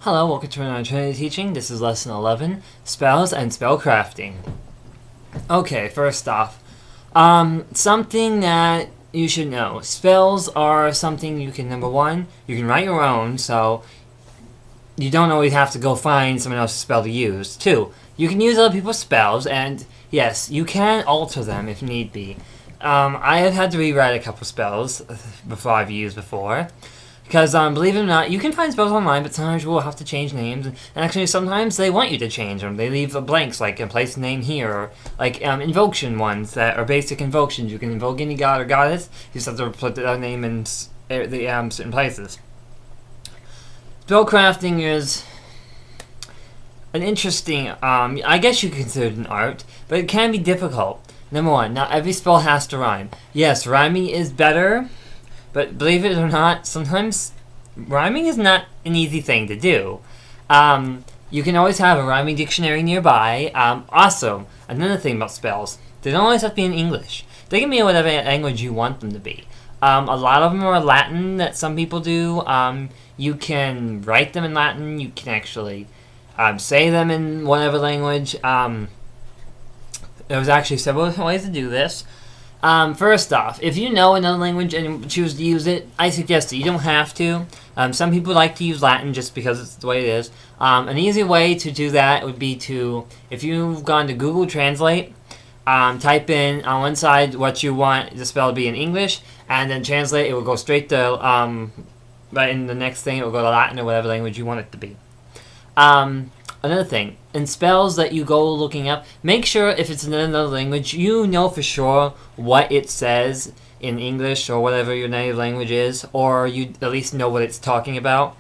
Hello, welcome to another Trinity teaching. This is lesson 11, Spells and Spellcrafting. Okay, first off, something that you should know. Spells are something you can, number one, you can write your own, so you don't always have to go find someone else's spell to use. Two, you can use other people's spells, and yes, you can alter them if need be. I have had to rewrite a couple spells before I've used before. Because, believe it or not, you can find spells online, but sometimes you will have to change names. And actually, sometimes they want you to change them. They leave blanks, like, place a name here. Or, like, invocation ones that are basic invocations. You can invoke any god or goddess. You just have to put that name in the certain places. Spellcrafting is an interesting, I guess you could consider it an art, but it can be difficult. Number one, not every spell has to rhyme. Yes, rhyming is better. But believe it or not, sometimes rhyming is not an easy thing to do. You can always have a rhyming dictionary nearby. Also, another thing about spells, they don't always have to be in English. They can be in whatever language you want them to be. A lot of them are Latin that some people do. You can write them in Latin. You can actually say them in whatever language. There's actually several ways to do this. First off, if you know another language and choose to use it, I suggest that you don't have to. Some people like to use Latin just because it's the way it is. An easy way to do that would be to, if you've gone to Google Translate, type in on one side what you want the spell to be in English, and then translate, it will go straight to, right in the next thing, it will go to Latin or whatever language you want it to be. Another thing, in spells that you go looking up, make sure if it's in another language, you know for sure what it says in English or whatever your native language is, or you at least know what it's talking about.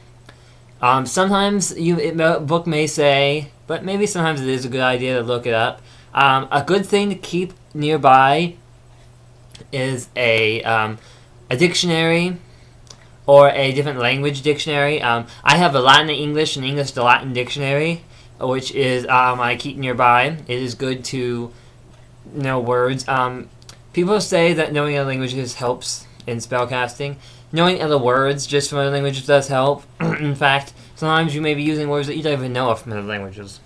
Sometimes a book may say, but maybe sometimes it is a good idea to look it up. A good thing to keep nearby is a dictionary or a different language dictionary. I have a Latin to English and English to Latin dictionary, which is I keep nearby. It is good to know words. People say that knowing other languages helps in spellcasting. Knowing other words just from other languages does help. In fact, sometimes you may be using words that you don't even know are from other languages.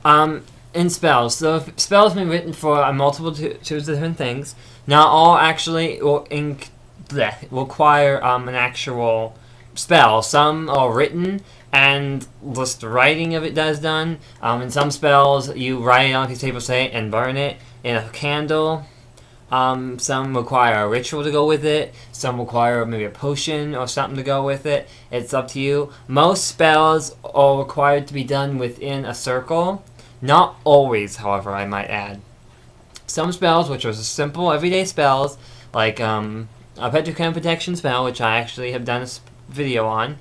In spells, so spells may be written for a multitude of different things. Not all actually require an actual spell. Some are written and just the writing of it does done. In some spells, you write it on a piece of paper, say, and burn it in a candle. Some require a ritual to go with it. Some require maybe a potion or something to go with it. It's up to you. Most spells are required to be done within a circle. Not always, however, I might add. Some spells, which are simple everyday spells, like a Petrochem protection spell, which I actually have done a video on.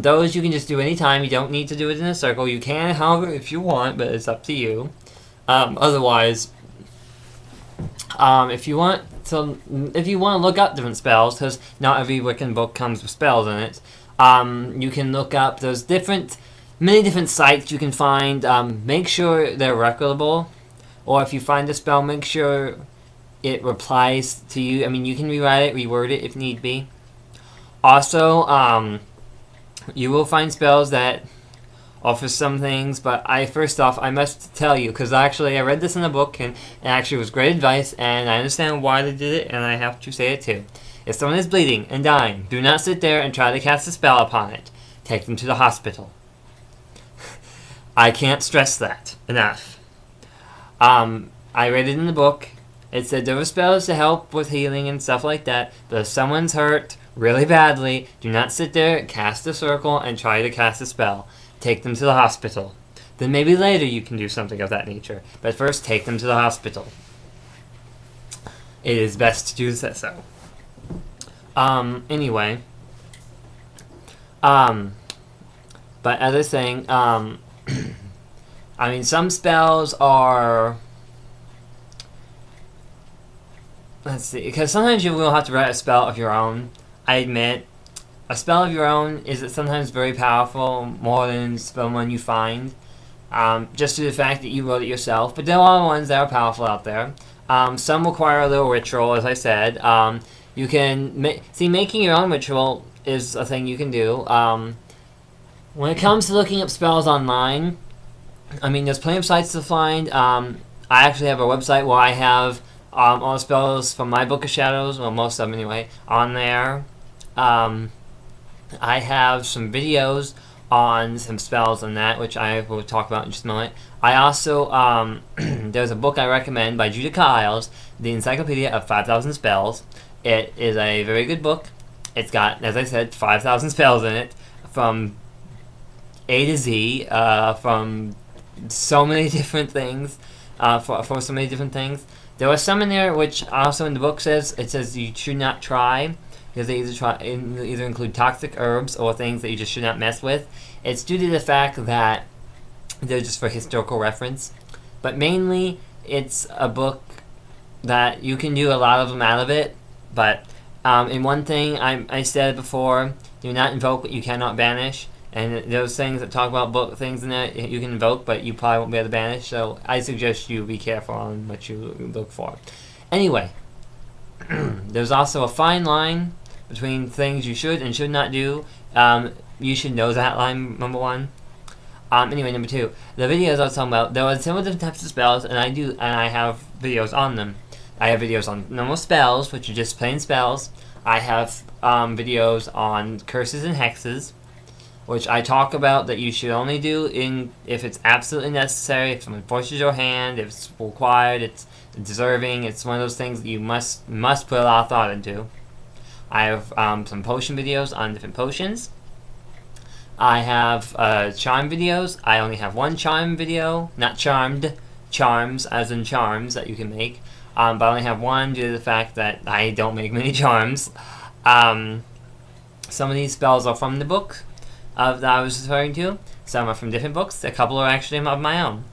Those you can just do anytime. You don't need to do it in a circle. You can, however, if you want, but it's up to you. Otherwise, if you want to look up different spells, because not every Wiccan book comes with spells in it, you can look up. There's many different sites you can find. Make sure they're reputable, or if you find a spell, make sure it replies to you. I mean, you can rewrite it, reword it if need be. Also, you will find spells that offer some things, but first off, I must tell you, because actually I read this in a book, and it actually was great advice, and I understand why they did it, and I have to say it too. If someone is bleeding and dying, do not sit there and try to cast a spell upon it. Take them to the hospital. I can't stress that enough. I read it in the book. It said there were spells to help with healing and stuff like that, but if someone's hurt really badly, do not sit there, cast a circle, and try to cast a spell. Take them to the hospital. Then maybe later you can do something of that nature, but first take them to the hospital. It is best to do so. Anyway. But other thing, I mean, some spells are... Let's see, because sometimes you will have to write a spell of your own. I admit, a spell of your own is sometimes very powerful, more than one you find, just due to the fact that you wrote it yourself. But there are ones that are powerful out there. Some require a little ritual, as I said. You can making your own ritual is a thing you can do. When it comes to looking up spells online, I mean, there's plenty of sites to find. I actually have a website where I have all the spells from my Book of Shadows, well, most of them anyway, on there. I have some videos on some spells on that, which I will talk about in just a moment. I also, there's a book I recommend by Judah Kyles, The Encyclopedia of 5,000 Spells. It is a very good book. It's got, as I said, 5,000 spells in it, from A to Z, from so many different things, for so many different things. There are some in there which also in the book says, it says you should not try, because they either include toxic herbs or things that you just should not mess with. It's due to the fact that they're just for historical reference. But mainly, it's a book that you can do a lot of them out of it. But in one thing, I said before, do not invoke what you cannot banish. And those things that talk about book things in there, you can invoke, but you probably won't be able to banish. So I suggest you be careful on what you look for. Anyway, there's also a fine line between things you should and should not do. You should know that line, number one. Anyway, number two, the videos I was talking about, there are several different types of spells, and I have videos on them. I have videos on normal spells, which are just plain spells. I have videos on curses and hexes, which I talk about that you should only do if it's absolutely necessary, if someone forces your hand, if it's required, it's deserving, it's one of those things that you must put a lot of thought into. I have some potion videos on different potions. I have charm videos. I only have one charm video, not charmed, charms as in charms that you can make. But I only have one due to the fact that I don't make many charms. Some of these spells are from the book that I was referring to. Some are from different books. A couple are actually of my own.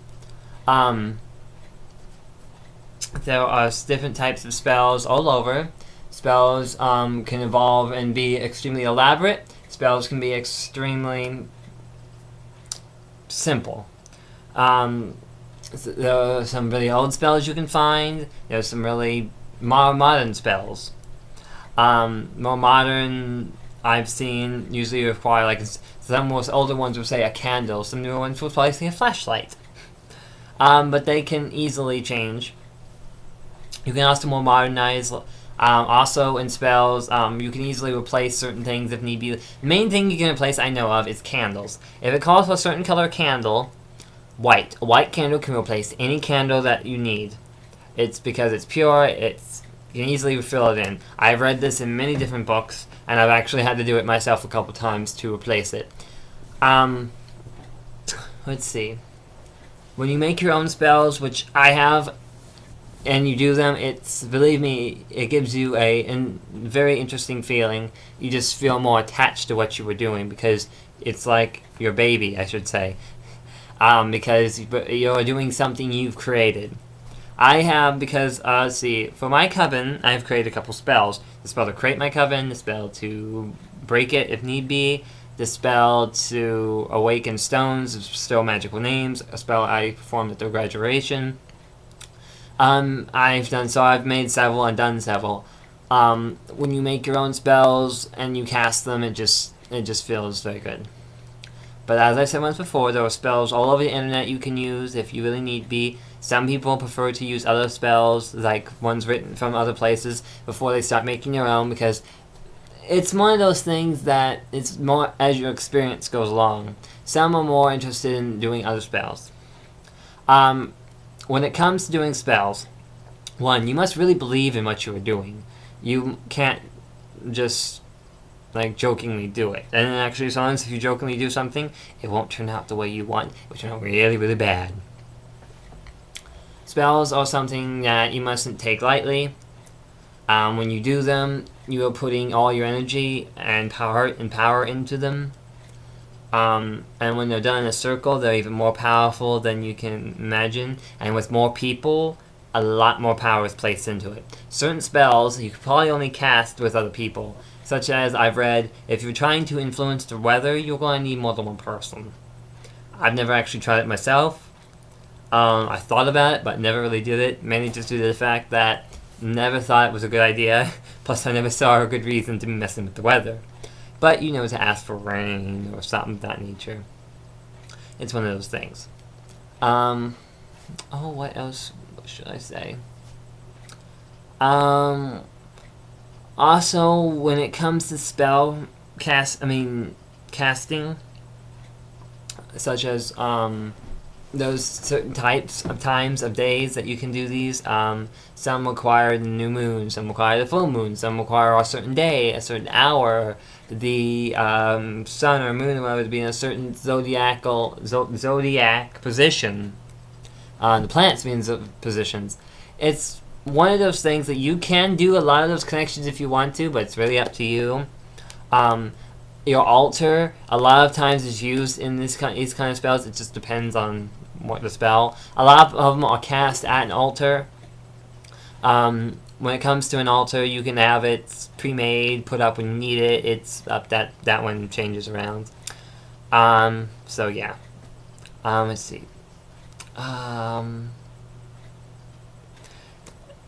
There are different types of spells all over. Spells can evolve and be extremely elaborate. Spells can be extremely simple. There are some really old spells you can find. There's some really more modern spells. More modern, I've seen, usually require, like, some most older ones will say a candle. Some newer ones will probably say a flashlight. But they can easily change. You can also more modernize. Also in spells, you can easily replace certain things if need be. The main thing you can replace, I know of, is candles. If it calls for a certain color candle, white. A white candle can replace any candle that you need. It's because it's pure, you can easily fill it in. I've read this in many different books, and I've actually had to do it myself a couple times to replace it. Let's see. When you make your own spells, which I have, and you do them, believe me, it gives you a very interesting feeling. You just feel more attached to what you were doing because it's like your baby, I should say. Because you're doing something you've created. I have, because, let's see, for my coven, I've created a couple spells. The spell to create my coven, the spell to break it if need be, the spell to awaken stones, still magical names, a spell I performed at their graduation. I've made several and done several. When you make your own spells and you cast them, it just feels very good. But as I said once before, there are spells all over the internet you can use if you really need be. Some people prefer to use other spells, like ones written from other places, before they start making their own, because it's one of those things that it's more as your experience goes along. Some are more interested in doing other spells. When it comes to doing spells, one, you must really believe in what you are doing. You can't just, like, jokingly do it. And actually, sometimes if you jokingly do something, it won't turn out the way you want. It will turn out really, really bad. Spells are something that you mustn't take lightly. When you do them, you are putting all your energy and power into them. And when they're done in a circle, they're even more powerful than you can imagine. And with more people, a lot more power is placed into it. Certain spells you could probably only cast with other people. Such as, I've read, if you're trying to influence the weather, you're going to need more than one person. I've never actually tried it myself. I thought about it, but never really did it. Mainly just due to the fact that never thought it was a good idea. Plus, I never saw a good reason to be messing with the weather. but you know to ask for rain or something of that nature. It's one of those things. Oh, what else should I say? Also, when it comes to casting, such as those certain types of times of days that you can do these. Some require the new moon, some require the full moon, some require a certain day, a certain hour, the sun or moon or whatever to be in a certain zodiac position. The planets being positions. It's one of those things that you can do a lot of those connections if you want to, but it's really up to you. Your altar a lot of times is used in these kind of spells. It just depends on what the spell. A lot of them are cast at an altar. When it comes to an altar, you can have it pre-made, put up when you need it. It's up that one changes around. So yeah. Let's see.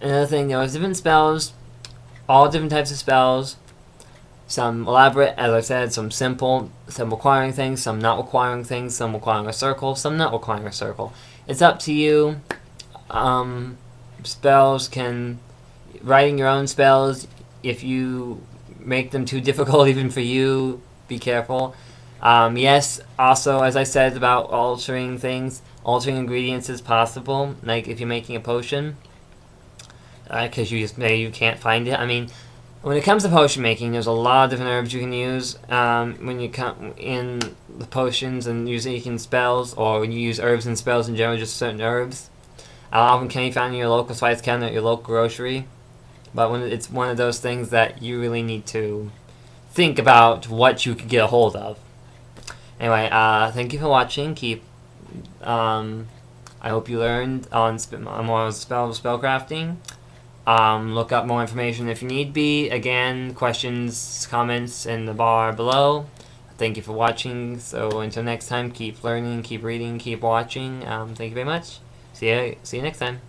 Another thing, there's different spells, all different types of spells. Some elaborate, as I said, some simple, some requiring things, some not requiring things, some requiring a circle, some not requiring a circle. It's up to you. Writing your own spells, if you make them too difficult even for you, be careful. Yes, also, as I said about altering things, altering ingredients is possible. Like if you're making a potion, because maybe you can't find it. I mean, when it comes to potion making, there's a lot of different herbs you can use when you come in the potions and using spells, or when you use herbs and spells in general, just certain herbs. A lot of them can be found in your local spice cabinet at your local grocery, but when it's one of those things that you really need to think about what you could get a hold of. Anyway, thank you for watching. I hope you learned on more spellcrafting. Look up more information if you need be. Again, questions, comments in the bar below. Thank you for watching. So until next time, keep learning, keep reading, keep watching. Thank you very much. See you next time.